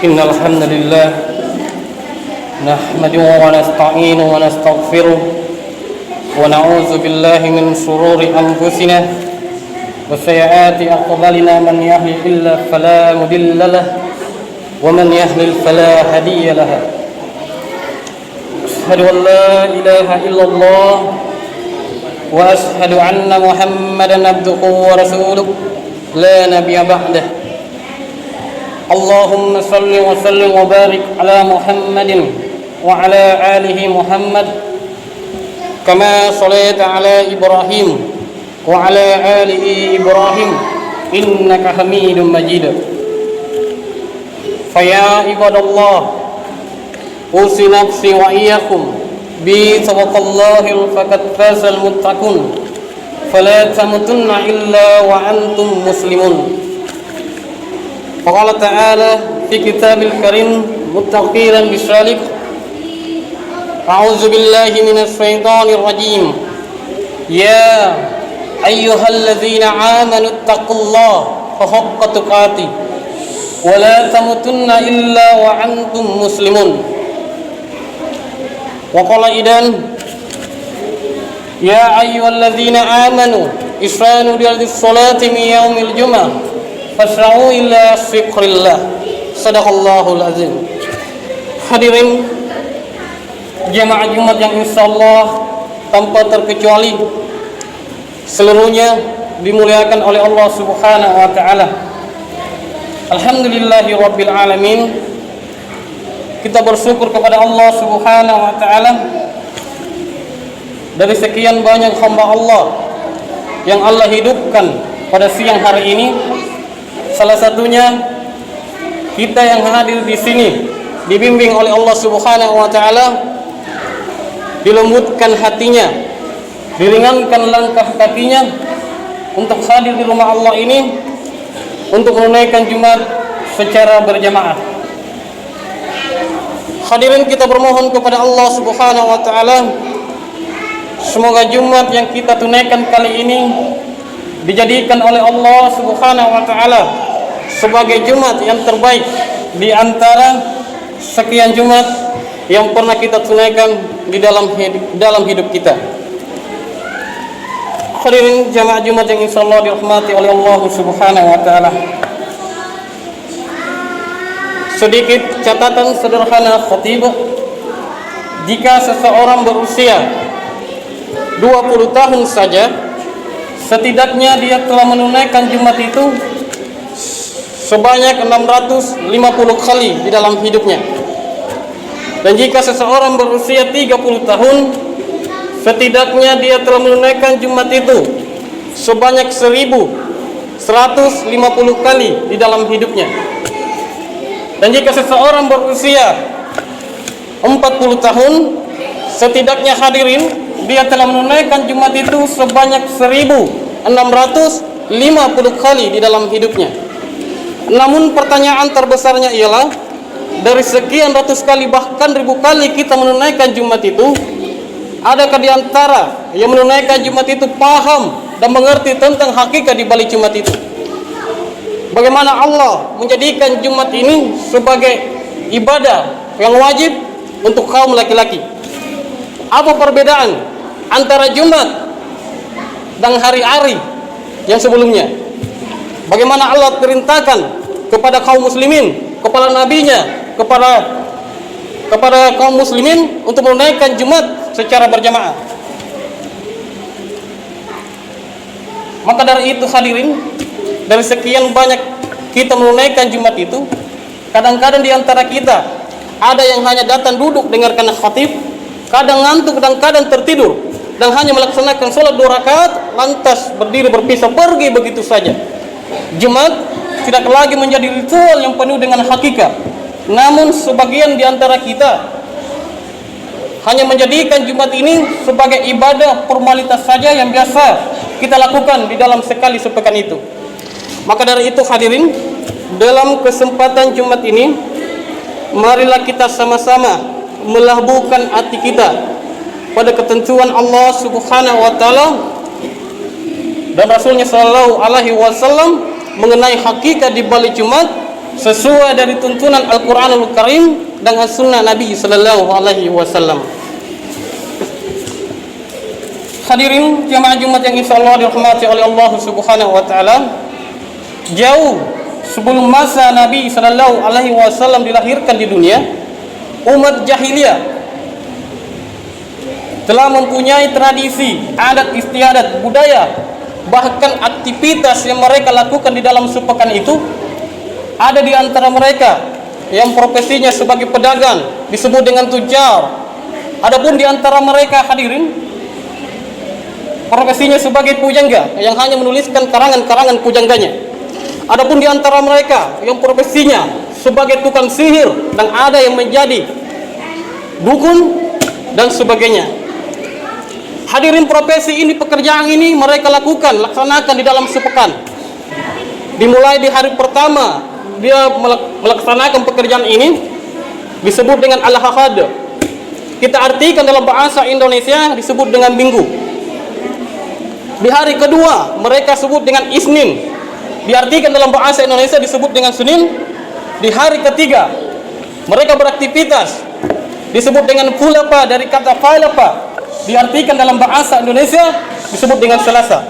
إن الحمد لله نحمده ونستعينه ونستغفره ونعوذ بالله من شرور أنفسنا وسيئات أعمالنا من يهده الله فلا مضل له ومن يضلل فلا هادي له أشهد أن لا إله إلا الله وأشهد أن محمدا عبده ورسوله لا نبي بعده اللهم صل وسلم وبارك على محمد وعلى آله محمد كما صليت على إبراهيم وعلى آل إبراهيم إنك حميد مجيد فيا عباد الله أوصي نفسي وإياكم بتقوى الله فقد فاز المتقون فلا تموتن إلا وأنتم مسلمون فقال تعالى في كتاب الكريم متقيرا بذلك أعوذ بالله من الشيطان الرجيم يا أيها الذين آمنوا اتقوا الله حق تقاته ولا تموتن إلا وأنتم مسلمون وقال إذن يا أيها الذين آمنوا إذا نودي للصلاة من يوم الجمعة fasra'u ila dzikrillah. Shadaqallahul azim. Hadirin jemaah Jumat yang insyaallah tanpa terkecuali seluruhnya dimuliakan oleh Allah Subhanahu wa taala. Alhamdulillahirabbil alamin. Kita bersyukur kepada Allah Subhanahu wa taala dari sekian banyak hamba Allah yang Allah hidupkan pada siang hari ini. Salah satunya kita yang hadir di sini dibimbing oleh Allah Subhanahu wa taala, dilembutkan hatinya, diringankan langkah kakinya untuk hadir di rumah Allah ini untuk menunaikan Jumat secara berjamaah. Hadirin, kita bermohon kepada Allah Subhanahu wa taala semoga Jumat yang kita tunaikan kali ini dijadikan oleh Allah Subhanahu wa taala sebagai Jumat yang terbaik di antara sekian Jumat yang pernah kita tunaikan di dalam hidup kita. Hadirin jamaah Jumat yang insyaallah dirahmati oleh Allah Subhanahu wa taala. Sedikit catatan sederhana khatib, jika seseorang berusia 20 tahun saja, setidaknya dia telah menunaikan Jumat itu sebanyak 650 kali di dalam hidupnya. Dan jika seseorang berusia 30 tahun, setidaknya dia telah menunaikan Jumat itu sebanyak 1150 kali di dalam hidupnya. Dan jika seseorang berusia 40 tahun, setidaknya hadirin dia telah menunaikan Jumat itu sebanyak 1650 kali di dalam hidupnya. Namun pertanyaan terbesarnya ialah, dari sekian ratus kali bahkan ribu kali kita menunaikan Jumat itu, adakah di antara yang menunaikan Jumat itu paham dan mengerti tentang hakikat di balik Jumat itu? Bagaimana Allah menjadikan Jumat ini sebagai ibadah yang wajib untuk kaum laki-laki? Apa perbedaan antara Jumat dan hari-hari yang sebelumnya? Bagaimana Allah perintahkan kepada kaum muslimin, kepada nabinya, kepada kaum muslimin untuk menunaikan Jumat secara berjamaah. Maka dari itu hadirin, dari sekian banyak kita menunaikan Jumat itu, kadang-kadang di antara kita ada yang hanya datang duduk dengarkan khatib, kadang ngantuk dan kadang tertidur, dan hanya melaksanakan sholat 2 rakaat lantas berdiri berpisah pergi begitu saja. Jumat tidak lagi menjadi ritual yang penuh dengan hakikat. Namun sebagian di antara kita hanya menjadikan Jumat ini sebagai ibadah formalitas saja yang biasa kita lakukan di dalam sekali sepekan itu. Maka dari itu hadirin, dalam kesempatan Jumat ini, marilah kita sama-sama melabuhkan hati kita pada ketentuan Allah Subhanahu wa taala dan Rasulnya Shallallahu Alaihi Wasallam mengenai hakikat di balik Jumat sesuai dari tuntunan Al-Qur'anul Karim dan As-Sunnah Nabi sallallahu alaihi wasallam. Hadirin jamaah Jumat yang insyaallah dirahmati oleh Allah Subhanahu wa taala, jauh sebelum masa Nabi sallallahu alaihi wasallam dilahirkan di dunia, umat jahiliyah telah mempunyai tradisi, adat istiadat, budaya, bahkan aktivitas yang mereka lakukan di dalam sepekan itu. Ada di antara mereka yang profesinya sebagai pedagang, disebut dengan tujar. Adapun di antara mereka, hadirin, profesinya sebagai pujangga, yang hanya menuliskan karangan-karangan pujangganya. Adapun di antara mereka yang profesinya sebagai tukang sihir, dan ada yang menjadi dukun dan sebagainya. Hadirin, profesi ini, pekerjaan ini mereka lakukan, laksanakan di dalam sepekan. Dimulai di hari pertama dia melaksanakan pekerjaan ini disebut dengan al-ahad. Kita artikan dalam bahasa Indonesia disebut dengan minggu. Di hari kedua mereka sebut dengan isnin, diartikan dalam bahasa Indonesia disebut dengan Senin. Di hari ketiga mereka beraktivitas disebut dengan fulapa, dari kata falapa, diartikan dalam bahasa Indonesia disebut dengan Selasa.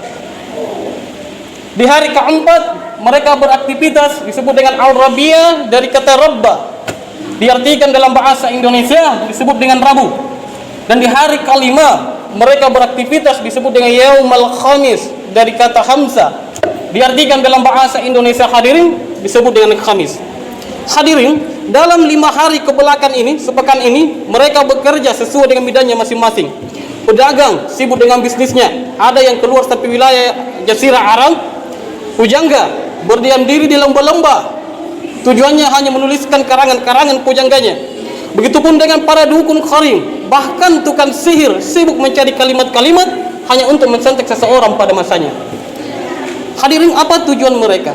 Di hari keempat mereka beraktivitas disebut dengan al-rabiah, dari kata rabba, diartikan dalam bahasa Indonesia disebut dengan Rabu. Dan di hari kelima mereka beraktivitas disebut dengan yaumal khamis, dari kata hamzah, diartikan dalam bahasa Indonesia, hadirin, disebut dengan Khamis. Hadirin, dalam 5 hari kebelakang ini, sepekan ini, mereka bekerja sesuai dengan bidangnya masing-masing. Pedagang sibuk dengan bisnisnya, ada yang keluar sampai wilayah Jazirah Arab. Pujangga berdiam diri di lembah-lembah, tujuannya hanya menuliskan karangan-karangan pujangganya. Begitupun dengan para dukun kharim, bahkan tukang sihir sibuk mencari kalimat-kalimat hanya untuk mensantet seseorang pada masanya. Hadirin, apa tujuan mereka?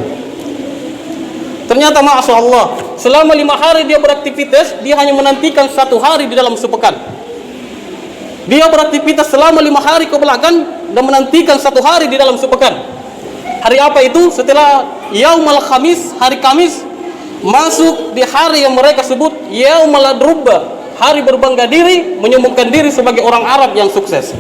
Ternyata masya Allah, selama 5 hari dia beraktivitas, dia hanya menantikan 1 hari di dalam sepekan. Dia beraktivitas selama 5 hari ke belakang dan menantikan 1 hari di dalam sepekan. Hari apa itu? Setelah Yaumul Khamis, hari Kamis, masuk di hari yang mereka sebut Yaumul Adrubba, hari berbangga diri, menyembuhkan diri sebagai orang Arab yang sukses.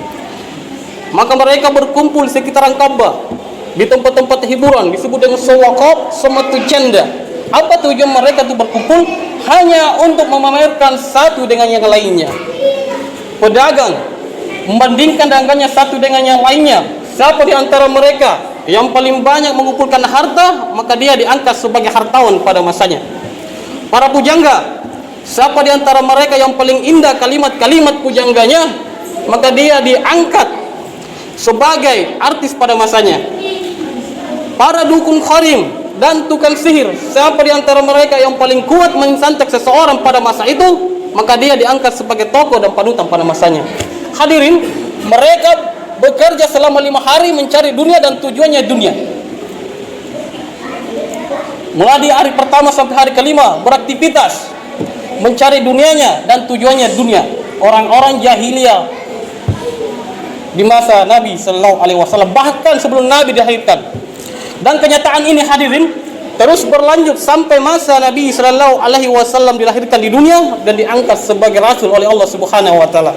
Maka mereka berkumpul di sekitaran Ka'bah, di tempat-tempat hiburan disebut dengan sawaqaf, sematu janda. Apa tujuan mereka itu berkumpul? Hanya untuk memamerkan satu dengan yang lainnya. Pedagang membandingkan dagangannya satu dengan yang lainnya. Siapa di antara mereka yang paling banyak mengumpulkan harta, maka dia diangkat sebagai hartawan pada masanya. Para pujangga, siapa di antara mereka yang paling indah kalimat-kalimat pujangganya, maka dia diangkat sebagai artis pada masanya. Para dukun kharim dan tukang sihir, siapa di antara mereka yang paling kuat mensantet seseorang pada masa itu, maka dia diangkat sebagai tokoh dan panutan pada masanya. Hadirin, mereka bekerja selama 5 hari mencari dunia dan tujuannya dunia. Mulai di hari pertama sampai hari kelima beraktivitas mencari dunianya dan tujuannya dunia. Orang-orang jahiliyah di masa Nabi sallallahu alaihi wasallam, bahkan sebelum Nabi dilahirkan. Dan kenyataan ini, hadirin, terus berlanjut sampai masa Nabi sallallahu alaihi wasallam dilahirkan di dunia dan diangkat sebagai rasul oleh Allah Subhanahu wa taala.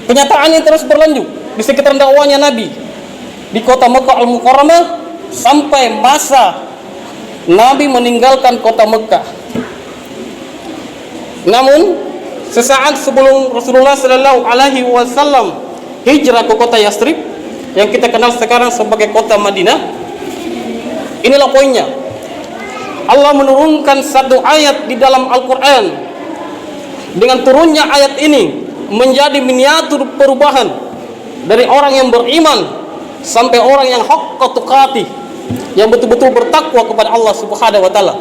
Kenyataan ini terus berlanjut di sekitar dakwahnya Nabi di kota Mekah Al-Mukarramah sampai masa Nabi meninggalkan kota Mekah. Namun sesaat sebelum Rasulullah sallallahu alaihi wasallam hijrah ke kota Yastrib yang kita kenal sekarang sebagai kota Madinah, inilah poinnya. Allah menurunkan satu ayat di dalam Al-Quran. Dengan turunnya ayat ini menjadi miniatur perubahan dari orang yang beriman sampai orang yang haqqa tuqatih, yang betul-betul bertakwa kepada Allah Subhanahu wa taala.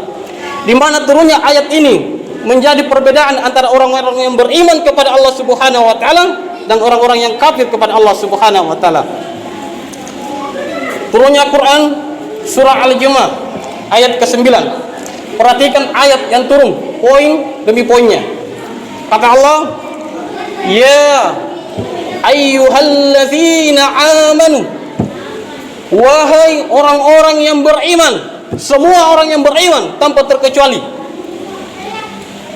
Di mana turunnya ayat ini menjadi perbedaan antara orang-orang yang beriman kepada Allah Subhanahu wa taala dan orang-orang yang kafir kepada Allah Subhanahu wa taala. Turunnya Quran surah Al-Jumu'ah ayat ke-9. Perhatikan ayat yang turun, poin demi poinnya. Kata Allah, ya ayyuhalladzina amanu, wahai orang-orang yang beriman. semua orang yang beriman tanpa terkecuali.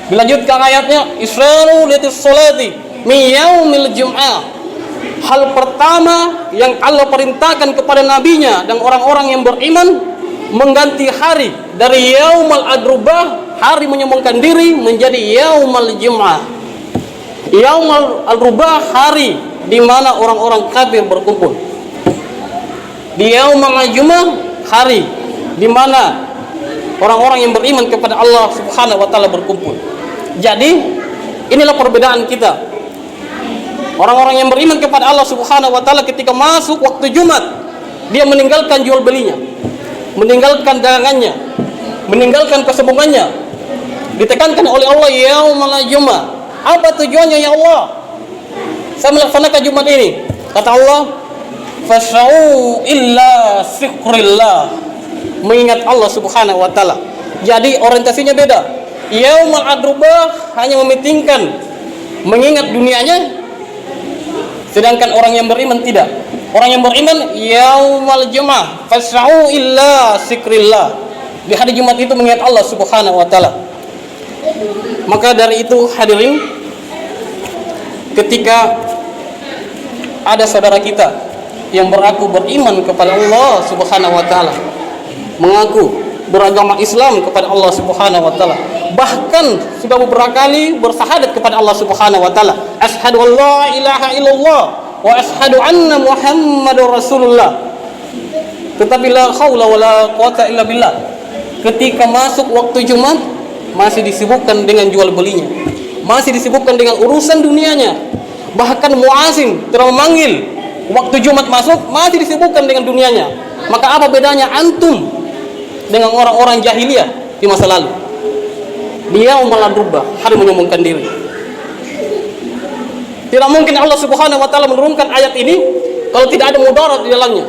Dilanjutkan ayatnya, isra'u litis salati min yaumil jum'ah. Hal pertama yang Allah perintahkan kepada nabinya dan orang-orang yang beriman, mengganti hari dari yaumul adrubah, hari menyombongkan diri, menjadi yaumul jum'ah. Yaumul adrubah, hari di mana orang-orang kafir berkumpul. Di yaumul jum'ah, hari di mana orang-orang yang beriman kepada Allah Subhanahu wa taala berkumpul. Jadi inilah perbedaan kita. Orang-orang yang beriman kepada Allah Subhanahu wa taala ketika masuk waktu Jumat, dia meninggalkan jual belinya, meninggalkan dagangannya, meninggalkan kesombongannya. Ditekankan oleh Allah yaumul jum'ah. Apa tujuannya ya Allah? Saya melaksanakan Jumat ini. Kata Allah, fasau illa zikrillah. Mengingat Allah Subhanahu wa taala. Jadi orientasinya beda. Yaumul adrubah hanya mementingkan mengingat dunianya, sedangkan orang yang beriman tidak. Orang yang beriman yaumul jum'ah fas'au illa zikrillah. Di hari Jumat itu mengingat Allah Subhanahu wa taala. Maka dari itu hadirin, ketika ada saudara kita yang beraku beriman kepada Allah Subhanahu wa taala, mengaku beragama Islam kepada Allah Subhanahu wa taala, bahkan sudah beberapa kali bersahadat kepada Allah Subhanahu wa taala, asyhadu an la ilaha illallah wa asyhadu anna muhammadar rasulullah, tetapi la haula wala quwata illa billah, ketika masuk waktu Jumat masih disibukkan dengan jual belinya, masih disibukkan dengan urusan dunianya. Bahkan muazin telah memanggil waktu Jumat masuk masih disibukkan dengan dunianya. Maka apa bedanya antum dengan orang-orang jahiliyah di masa lalu? Dia umaladrubah, hari menyombongkan diri. Tidak mungkin Allah Subhanahu wa taala menurunkan ayat ini kalau tidak ada mudarat di dalamnya.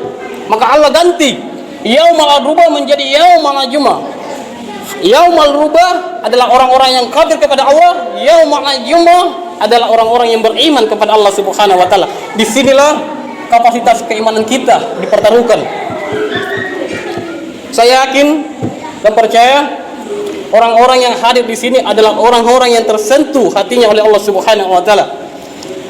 Maka Allah ganti yaumul adrubah menjadi yaumul jum'ah. Yaumul rubah adalah orang-orang yang kafir kepada Allah, yaumul jum'ah adalah orang-orang yang beriman kepada Allah Subhanahu wa taala. Disinilah kapasitas keimanan kita dipertaruhkan. Saya yakin dan percaya orang-orang yang hadir di sini adalah orang-orang yang tersentuh hatinya oleh Allah Subhanahu wa taala.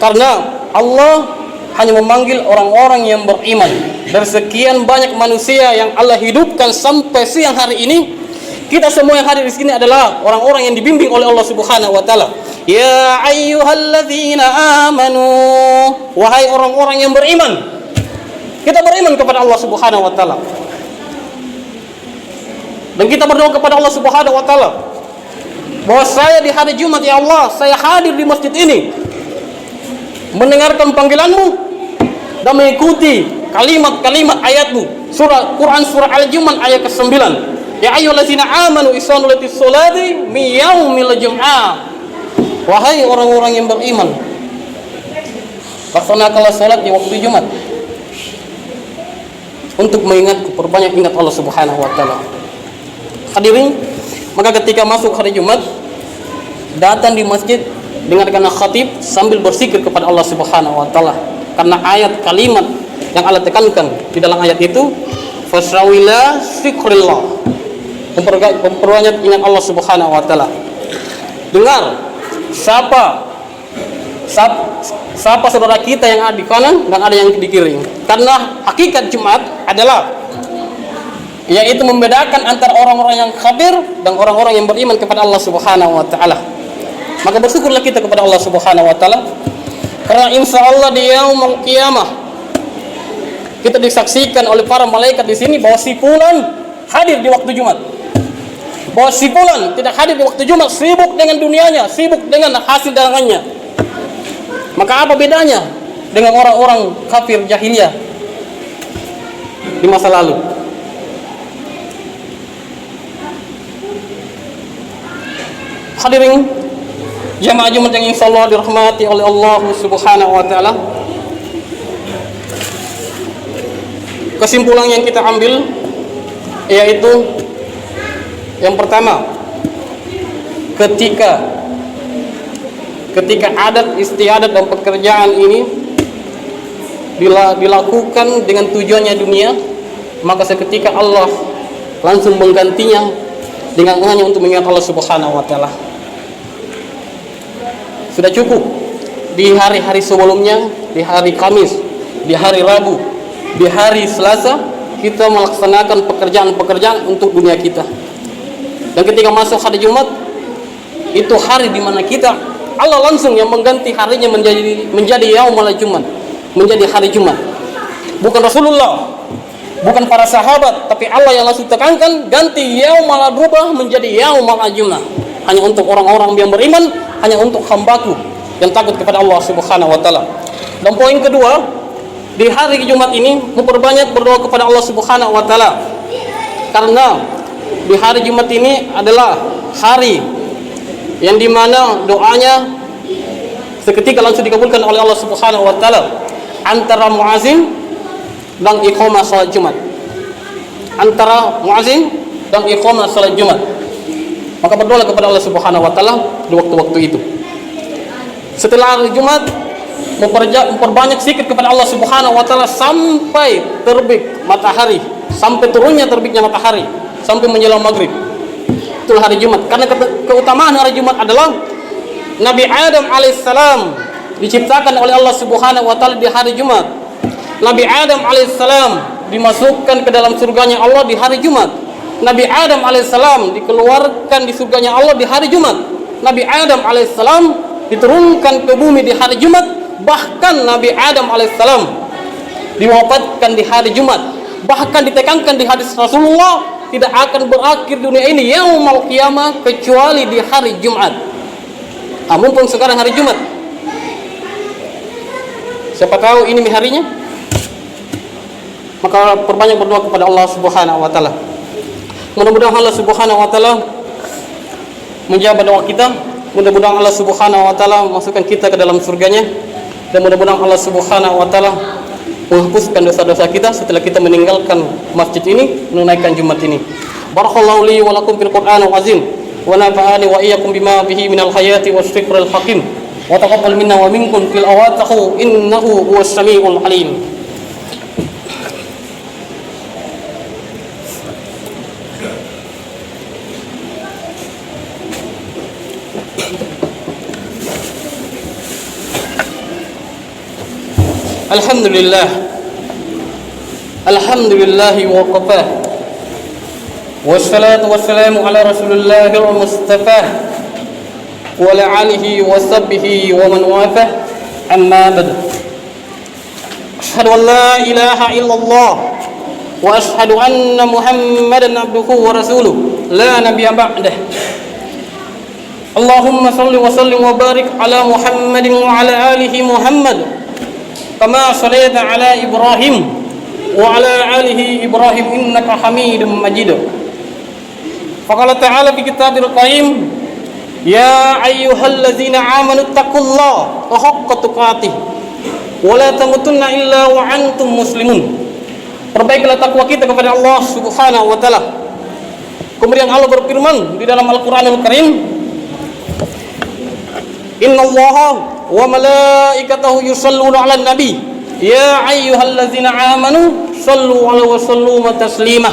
Karena Allah hanya memanggil orang-orang yang beriman. Dari sekian banyak manusia yang Allah hidupkan sampai siang hari ini, kita semua yang hadir di sini adalah orang-orang yang dibimbing oleh Allah Subhanahu wa taala. Ya ayyuhalladzina amanu, wahai orang-orang yang beriman. Kita beriman kepada Allah Subhanahu wa taala. Dan kita berdoa kepada Allah Subhanahu wa taala bahwa saya di hari Jumat, ya Allah, saya hadir di masjid ini mendengarkan panggilanmu dan mengikuti kalimat-kalimat ayatmu. Surah Quran surah Al-Jumu'ah ayat ke-9. Ya ayyuhallazina amanu isanu litis salati min yaumil jum'ah. Wahai orang-orang yang beriman, laksanakanlah salat di waktu Jumat untuk mengingat, perbanyak ingat Allah Subhanahu wa taala. Hadirin, maka ketika masuk hari Jumat, datang di masjid, dengarkan khatib sambil berzikir kepada Allah Subhanahu wa taala. Karena ayat kalimat yang Allah tekankan di dalam ayat itu, fasrawila zikrillah, memperbanyak ingat Allah Subhanahu wa taala. Dengar siapa saudara kita yang ada di kanan dan ada yang di kiri. Karena hakikat Jumat adalah yaitu membedakan antara orang-orang yang kafir dan orang-orang yang beriman kepada Allah Subhanahu wa taala. Maka bersyukurlah kita kepada Allah Subhanahu wa taala, karena insyaallah di yaumul qiyamah kita disaksikan oleh para malaikat di sini bahwa si fulan hadir di waktu Jumat. Bahwa si fulan tidak hadir di waktu Jumat, sibuk dengan dunianya, sibuk dengan hasil dagangannya. Maka apa bedanya dengan orang-orang kafir jahiliyah di masa lalu? Hadirin jamaah Jumat yang insyaallah dirahmati oleh Allah Subhanahu wa taala. Kesimpulan yang kita ambil yaitu yang pertama, ketika adat istiadat dan pekerjaan ini dilakukan dengan tujuannya dunia, maka seketika Allah langsung menggantinya dengan hanya untuk mengingat Allah Subhanahu wa taala. Sudah cukup di hari-hari sebelumnya, di hari Kamis, di hari Rabu, di hari Selasa kita melaksanakan pekerjaan-pekerjaan untuk dunia kita. Dan ketika masuk hari Jumat, itu hari di mana kita Allah langsung yang mengganti harinya menjadi yaumul Jumat, menjadi hari Jumat. Bukan Rasulullah, bukan para sahabat, tapi Allah yang langsung tekankan ganti yaumul rubah menjadi yaumul Jumat. Hanya untuk orang-orang yang beriman, hanya untuk hambaku yang takut kepada Allah Subhanahu wa taala. Dan poin kedua, di hari Jumat ini memperbanyak berdoa kepada Allah Subhanahu wa taala. Karena di hari Jumat ini adalah hari yang dimana doanya seketika langsung dikabulkan oleh Allah Subhanahu wa taala antara muazin dan iqamah salat Jumat. Antara muazin dan iqamah salat Jumat. Maka berdoa kepada Allah Subhanahu wa taala di waktu-waktu itu. Setelah hari Jumat memperbanyak zikir kepada Allah Subhanahu wa taala sampai terbit matahari, sampai turunnya terbitnya matahari, sampai menjelang maghrib. Itulah hari Jumat. Karena keutamaan hari Jumat adalah Nabi Adam alaihissalam diciptakan oleh Allah Subhanahu wa taala di hari Jumat. Nabi Adam alaihissalam dimasukkan ke dalam surganya Allah di hari Jumat. Nabi Adam alaihissalam dikeluarkan di surganya Allah di hari Jumat. Nabi Adam alaihissalam diturunkan ke bumi di hari Jumat. Bahkan Nabi Adam alaihissalam diwafatkan di hari Jumat. Bahkan ditekankan di hadis Rasulullah, tidak akan berakhir dunia ini yaumul qiyamah kecuali di hari Jumat. Mumpung sekarang hari Jumat, siapa tahu ini harinya, maka perbanyak berdoa kepada Allah Subhanahu wa taala. Mudah-mudahan Allah Subhanahu wa taala menjawab doa kita. Mudah-mudahan Allah Subhanahu wa taala masukkan kita ke dalam surganya, dan mudah-mudahan Allah Subhanahu wa taala menghapuskan dosa-dosa kita setelah kita meninggalkan masjid ini, menunaikan Jumat ini. Barakallahu li wa lakum fil Qur'anil azim wa nafa'ani wa iyyakum bima bihi minal hayati was dzikril hakim wa taqabbal minna wa minkum fil awatihi innahu huwas samiul alim. Alhamdulillah wa qafah wassalatu wassalamu ala rasulillahil mustafa wa ala alihi wa sahbihi wa man wafah, amma ba'd. Asyhadu an la ilaha illallah wa asyhadu anna muhammadan abduhu wa rasuluh la nabiyya ba'dah. Allahumma salli wa sallim wa barik ala muhammadin wa ala alihi muhammad kama shallaita ala Ibrahim wa ala alihi Ibrahim innaka Hamidum Majid. Faqala ta'ala fi kitabil qayyim, ya ayyuhallazina amanu taqullaha haqqa tuqatih wa la tamutunna illa wa antum muslimun. Perbaikilah takwa kita kepada Allah Subhanahu wa taala. Kemudian Allah berfirman di dalam Al-Qur'anul Karim, innallaha wa malaikatahu yusalluna 'alan nabi ya ayyuhallazina amanu sallu 'alaihi wa sallimu taslima.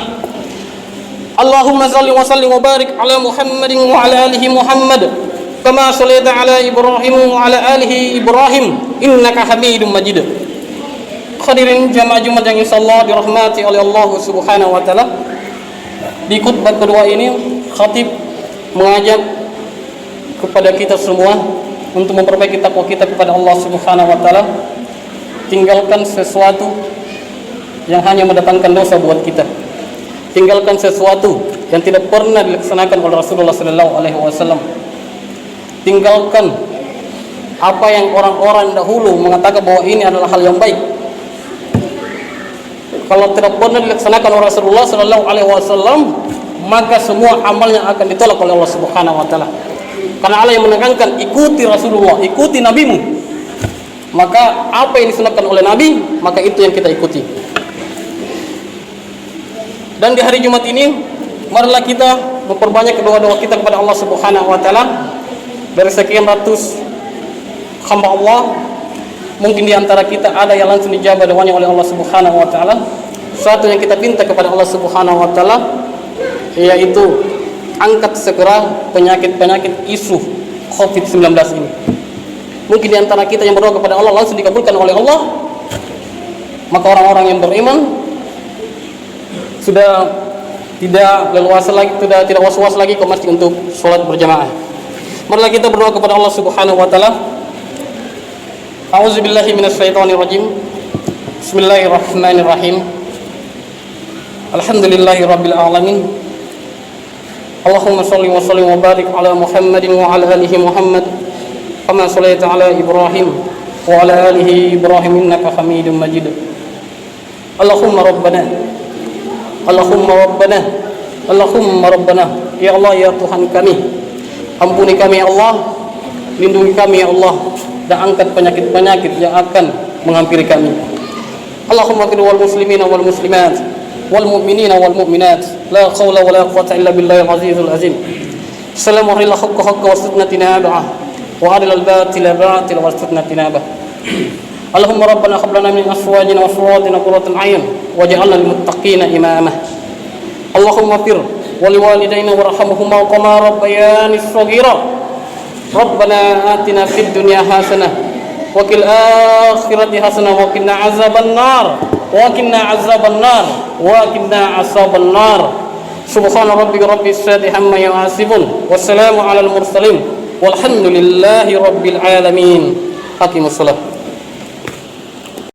Allahumma salli wa sallim wa barik ala Muhammadin wa ala alihi Muhammad kama shallaita ala Ibrahim wa ala alihi Ibrahim innaka Hamidum Majid. Hadirin jamaah Jumat yang insyaallah dirahmati oleh Allah Subhanahu wa taala. Di khutbah kedua ini khatib mengajak kepada kita semua untuk memperbaiki takwa kita kepada Allah Subhanahu wa taala. Tinggalkan sesuatu yang hanya mendatangkan dosa buat kita. Tinggalkan sesuatu yang tidak pernah dilaksanakan oleh Rasulullah sallallahu alaihi wasallam. Tinggalkan apa yang orang-orang dahulu mengatakan bahwa ini adalah hal yang baik. Kalau tidak pernah dilaksanakan oleh Rasulullah sallallahu alaihi wasallam, maka semua amalnya akan ditolak oleh Allah Subhanahu wa taala. Karena Allah yang menekankan ikuti Rasulullah, ikuti nabimu. Maka apa yang disunahkan oleh Nabi, maka itu yang kita ikuti. Dan di hari Jumat ini, marilah kita memperbanyak doa-doa kita kepada Allah Subhanahu wa taala. Dari sekian ratus hamba Allah, mungkin di antara kita ada yang langsung dijawab doanya oleh Allah Subhanahu wa taala. Suatu yang kita minta kepada Allah Subhanahu wa taala yaitu angkat segera penyakit-penyakit isu COVID-19 ini. Mungkin di antara kita yang berdoa kepada Allah langsung dikabulkan oleh Allah. Maka orang-orang yang beriman sudah tidak leluasa lagi, sudah tidak was-was lagi ke masjid untuk sholat berjamaah. Marilah kita berdoa kepada Allah Subhanahu wa taala. A'udzubillahi minasyaitonirrajim. Bismillahirrahmanirrahim. Alhamdulillahirabbil alamin. Allahumma shalli wa sallim wa barik ala Muhammadin wa ala alihi Muhammad kama shallaita ala Ibrahim wa ala alihi Ibrahim innaka Hamidum Majid. Allahumma rabbana ya Allah ya Tuhan kami, ampuni kami ya Allah, lindungi kami ya Allah, dan angkat penyakit-penyakit yang akan menghampiri kami. Allahumma qil wal muslimina wal muslimat wal mu'minina wal mu'minat la haula wala quwwata illa billahil azizul azim. Assalamu alaikum haqqa wasatna tinabah wa adil al batila batil wasatna tinabah. Allahumma rabbana hab lana min azwajina wa dhurriyyatina qurratan a'yun waj'alna lil muttaqina imama. Allahumma fir wa liwalidayna warhamhuma kama rabbayani shaghira. Rabbana atina fid dunya hasanah wa fil akhirati hasanah wa qina azaban nar Subhana rabbika rabbil izzati amma yasifun wassalamu alal mursalin walhamdulillahi rabbil alamin. Haqimus salat.